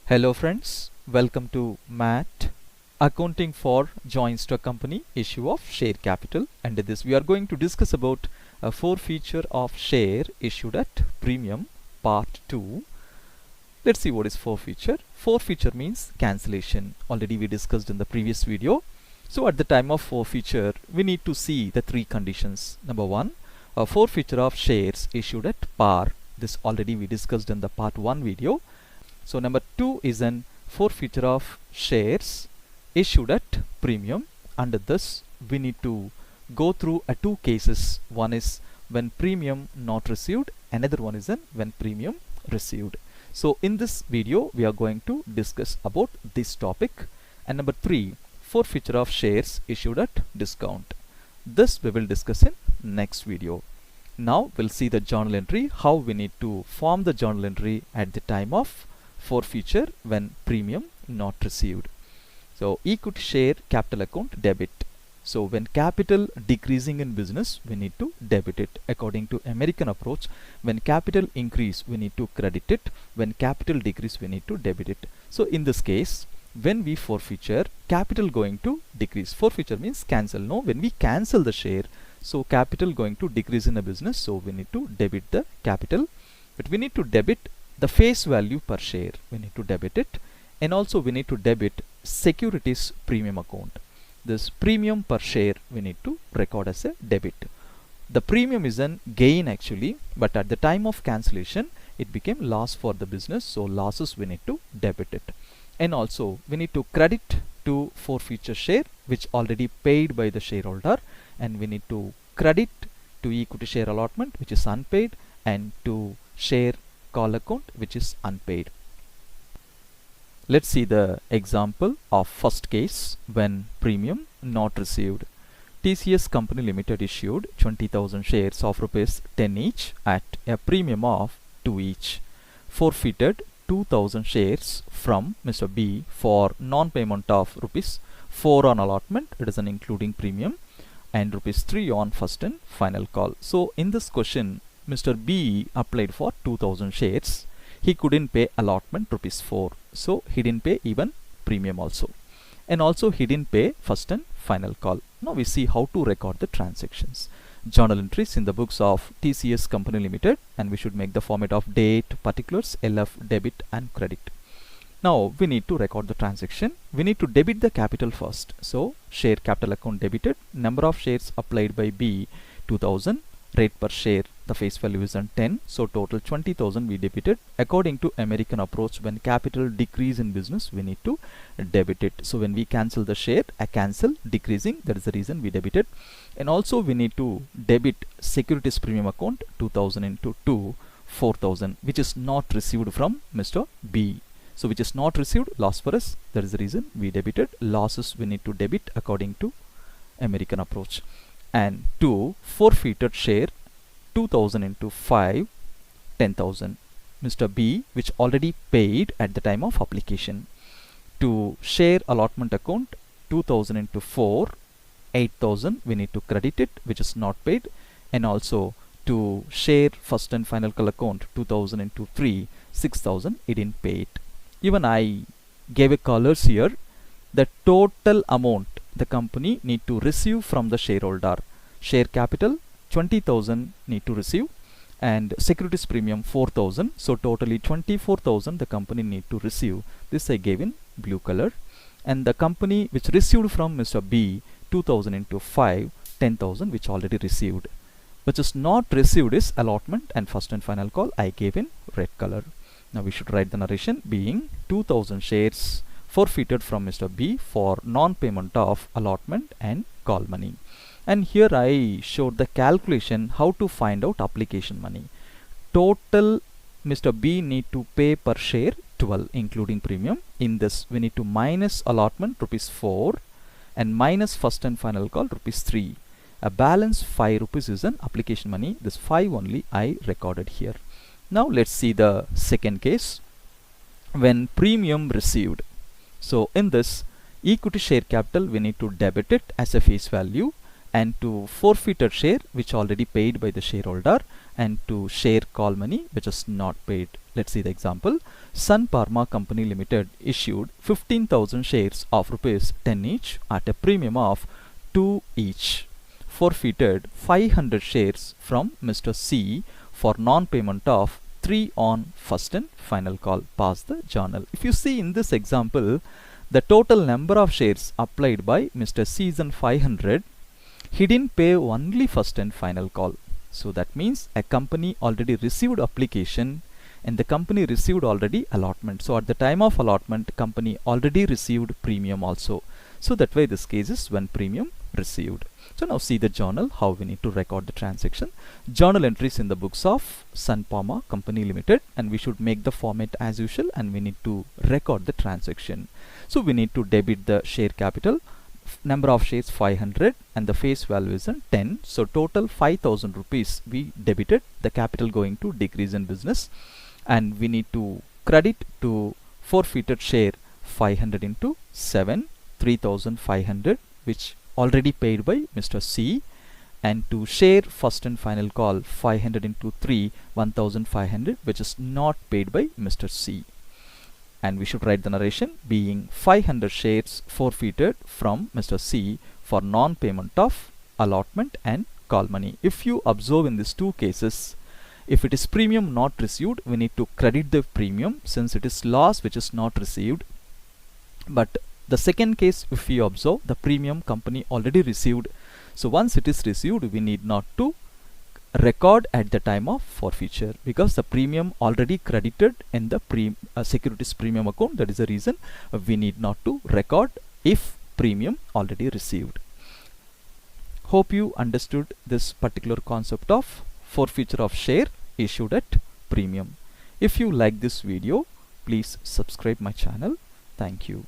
Hello friends, welcome to MAT Accounting for Joint Stock Company issue of share capital, and in this we are going to discuss about a forfeiture of share issued at premium part 2. Let's see what is forfeiture. Forfeiture means cancellation. Already we discussed in the previous video. So at the time of forfeiture we need to see the three conditions. Number one, a forfeiture of shares issued at par. This already we discussed in the part 1 video. So number 2 is an forfeiture of shares issued at premium. Under this we need to go through two cases. One is when premium not received, another one is when premium received. So in this video we are going to discuss about this topic. And number 3, forfeiture of shares issued at discount. This we will discuss in next video. Now we'll see the journal entry, how we need to form the journal entry at the time of forfeiture when premium not received. So equity share capital account debit. So when capital decreasing in business we need to debit it. According to American approach, when capital increase we need to credit it, when capital decrease we need to debit it. So in this case when we forfeiture, capital going to decrease. Forfeiture means cancel. No, when we cancel the share, so capital going to decrease in a business, so we need to debit the capital, but we need to debit the face value per share, we need to debit it, and also we need to debit securities premium account. This premium per share we need to record as a debit. The premium is an gain actually, but at the time of cancellation it became loss for the business, so losses we need to debit it. And also we need to credit to forfeiture share which already paid by the shareholder, and we need to credit to equity share allotment which is unpaid, and to share call account which is unpaid. Let's see the example of first case when premium not received. TCS Company Limited issued 20,000 shares of rupees 10 each at a premium of 2 each. Forfeited 2,000 shares from Mr. B for non-payment of rupees 4 on allotment, it is an including premium, and rupees 3 on first and final call. So in this question Mr. B applied for 2,000 shares. He couldn't pay allotment rupees 4, so he didn't pay even premium also, and also he didn't pay first and final call. Now we see how to record the transactions. Journal entries in the books of TCS Company Limited, and we should make the format of date, particulars, LF, debit and credit. Now we need to record the transaction. We need to debit the capital first. So share capital account debited, number of shares applied by B 2,000, rate per share the face value is 10, so total 20,000 we debited. According to American approach, when capital decrease in business we need to debit it. So when we cancel the share, a cancel decreasing, that is the reason we debited. And also we need to debit securities premium account 2,000 into 2, 4,000, which is not received from Mr. B. So which is not received, loss for us, that is the reason we debited. Losses we need to debit according to American approach. And 2, forfeited share 2,000 into 5, 10,000. Mr. B which already paid at the time of application. To share allotment account 2,000 into 4, 8,000 we need to credit it which is not paid, and also to share first and final call account 2,000 into 3, 6,000 he didn't pay it. Even I gave a colors here. The total amount the company need to receive from the shareholder. Share capital 20,000 need to receive, and securities premium 4,000, so totally 24,000 the company need to receive. This I gave in blue color. And the company which received from Mr. B 2,000 into 5, 10,000 which already received. Which is not received is allotment and first and final call, I gave in red color. Now we should write the narration being 2,000 shares forfeited from Mr. B for non-payment of allotment and call money. And here I showed the calculation how to find out application money. Total Mr. B need to pay per share 12 including premium. In this we need to minus allotment rupees 4 and minus first and final call rupees 3. A balance 5 rupees is an application money. This 5 only I recorded here. Now let's see the second case when premium received. So in this equity share capital we need to debit it as a face value, and to forfeited share which already paid by the shareholder, and to share call money which is not paid. Let's see the example. Sun Pharma Company Limited issued 15,000 shares of rupees 10 each at a premium of 2 each. Forfeited 500 shares from Mr. C for non-payment of 3 on first and final call. Pass the journal. If you see in this example, the total number of shares applied by Mr. C is 500. He didn't pay only first and final call. So that means a company already received application and the company received already allotment. So at the time of allotment, company already received premium also. So that way this case is when premium received. So now see the journal, how we need to record the transaction. Journal entries in the books of Sun Pharma Company Limited, and we should make the format as usual, and we need to record the transaction. So we need to debit the share capital. Number of shares 500 and the face value is 10. So total 5,000 rupees we debited, the capital going to decrease in business, and we need to credit to forfeited share 500 into 7, 3,500, which already paid by Mr. C, and to share first and final call 500 into 3, 1,500, which is not paid by Mr. C. And we should write the narration being 500 shares forfeited from Mr. C for non-payment of allotment and call money. If you observe in these two cases, if it is premium not received, we need to credit the premium since it is loss which is not received. But the second case, if we observe, the premium company already received. So once it is received, we need not to record at the time of forfeiture because the premium already credited in the securities premium account. That is the reason we need not to record if premium already received. Hope you understood this particular concept of forfeiture of share issued at premium. If you like this video, please subscribe my channel. Thank you.